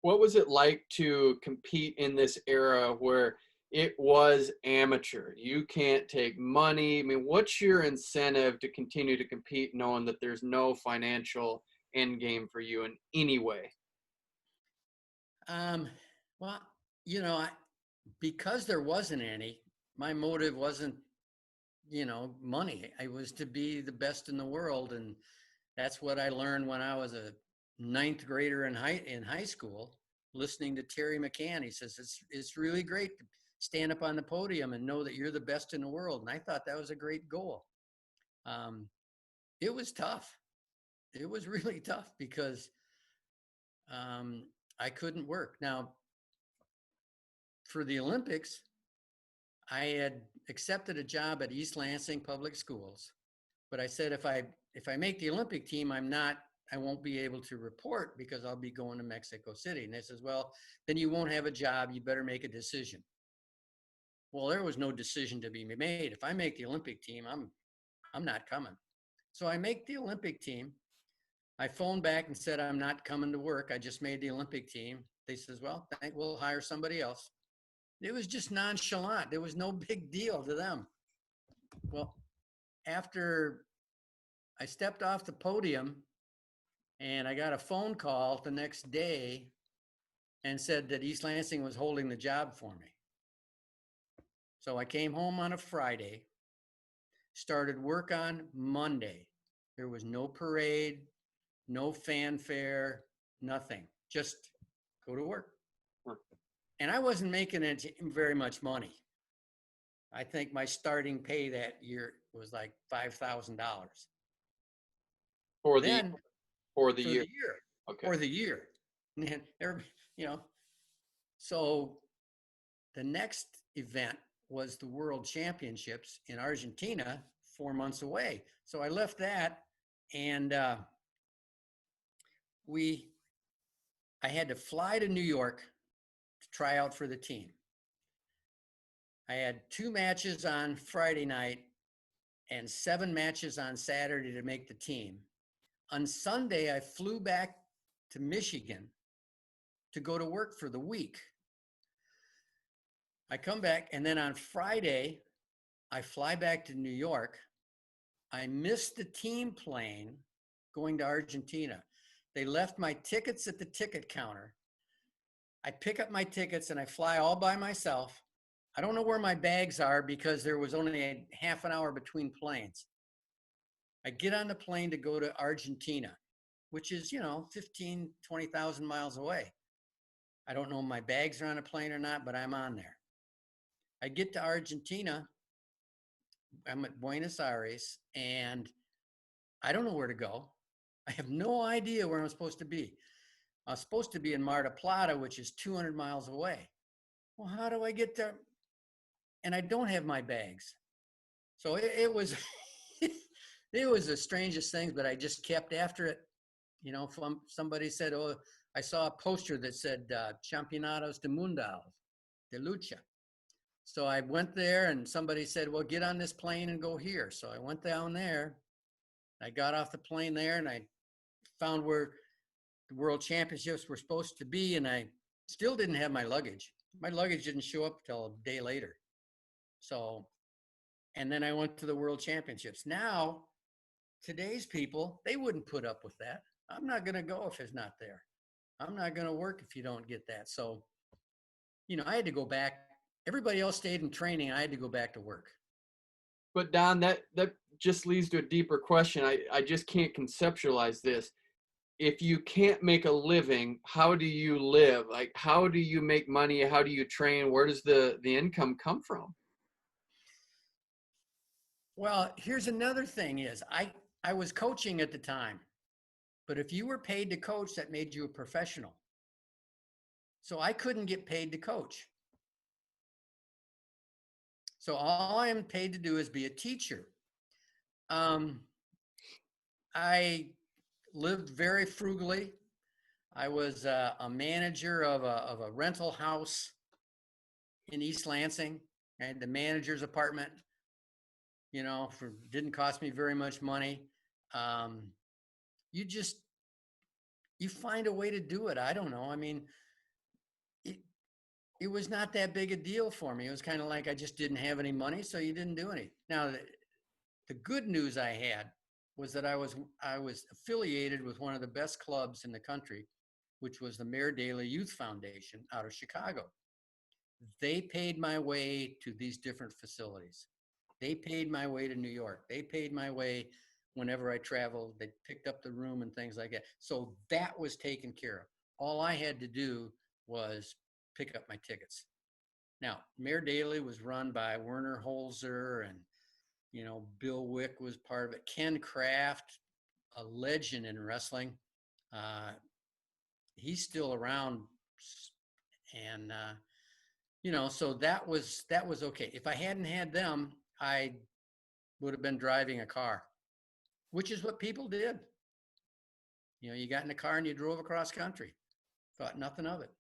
What was it like to compete in this era where it was amateur? You can't take money. I mean, what's your incentive to continue to compete knowing that there's no financial end game for you in any way? Um, well, you know, because there wasn't any, my motive wasn't, money. I was to be the best in the world, and that's what I learned when I was a ninth grader in high school, listening to Terry McCann. He says it's really great to stand up on the podium and know that you're the best in the world, and I thought that was a great goal. Um, it was tough. It was really tough because um, I couldn't work. Now, for the Olympics, I had accepted a job at East Lansing Public Schools, but I said if I make the Olympic team, I won't be able to report because I'll be going to Mexico City. And they says, well, then you won't have a job. You better make a decision. Well, there was no decision to be made. If I make the Olympic team, I'm not coming. So I make the Olympic team. I phoned back and said I'm not coming to work. I just made the Olympic team. They says, well, we'll hire somebody else. It was just nonchalant. There was no big deal to them. Well, after I stepped off the podium and I got a phone call the next day and said that East Lansing was holding the job for me. So I came home on a Friday, started work on Monday. There was no parade, no fanfare, nothing. Just go to work. And I wasn't making it very much money. I think my starting pay that year was like $5,000. For the Then for the for year. the year, Okay. for the year, and you know, so the next event was the World Championships in Argentina, 4 months away. So I left that, and we, I had to fly to New York to try out for the team. I had 2 matches on Friday night and 7 matches on Saturday to make the team. On Sunday, I flew back to Michigan to go to work for the week. I come back, and then on Friday, I fly back to New York. I missed the team plane going to Argentina. They left my tickets at the ticket counter. I pick up my tickets and I fly all by myself. I don't know where my bags are because there was only a half an hour between planes. I get on the plane to go to Argentina, which is, 15, 20,000 miles away. I don't know if my bags are on a plane or not, but I'm on there. I get to Argentina. I'm at Buenos Aires, and I don't know where to go. I have no idea where I'm supposed to be. I was supposed to be in Mar del Plata, which is 200 miles away. Well, how do I get there? And I don't have my bags. So it was, it was the strangest things, but I just kept after it. Somebody said, oh, I saw a poster that said Campeonatos de Mundial de Lucha. So I went there and somebody said, well, get on this plane and go here. So I went down there. I got off the plane there and I found where the World Championships were supposed to be, and I still didn't have my luggage. My luggage didn't show up till a day later. So, and then I went to the World Championships. Now, today's people, they wouldn't put up with that. I'm not going to go if it's not there. I'm not going to work if you don't get that. So, I had to go back. Everybody else stayed in training. I had to go back to work. But Don, that just leads to a deeper question. I just can't conceptualize this. If you can't make a living, how do you live? Like, how do you make money? How do you train? Where does the income come from? Well, here's another thing is I was coaching at the time, but if you were paid to coach, that made you a professional. So I couldn't get paid to coach. So all I am paid to do is be a teacher. I lived very frugally. I was a manager of a rental house in East Lansing. I had the manager's apartment, didn't cost me very much money. You find a way to do it. I don't know. I mean, it was not that big a deal for me. It was kind of like I just didn't have any money, so you didn't do anything. Now, the good news I had was that I was affiliated with one of the best clubs in the country, which was the Mayor Daley Youth Foundation out of Chicago. They paid my way to these different facilities. They paid my way to New York. They paid my way whenever I traveled. They picked up the room and things like that. So that was taken care of. All I had to do was pick up my tickets. Now, Mayor Daley was run by Werner Holzer, and Bill Wick was part of it. Ken Kraft, a legend in wrestling, uh, he's still around, and so that was okay. If I hadn't had them, I would have been driving a car, which is what people did. You got in a car and you drove across country. Thought nothing of it.